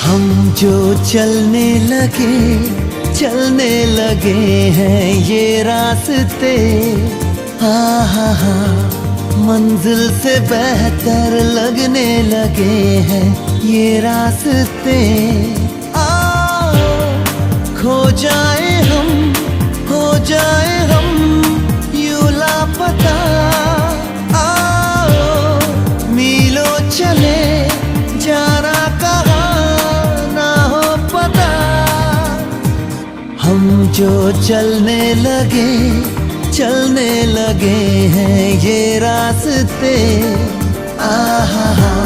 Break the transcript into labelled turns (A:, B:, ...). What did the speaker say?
A: हम जो चलने लगे हैं ये रास्ते, हा मंजिल से बेहतर लगने लगे हैं ये रास्ते। आओ खो जाए हम, हो जाए हम यूं लापता। आओ मीलों चले जाना कहाँ ना हो पता। हम जो चलने लगे हैं ये रास्ते, आहा।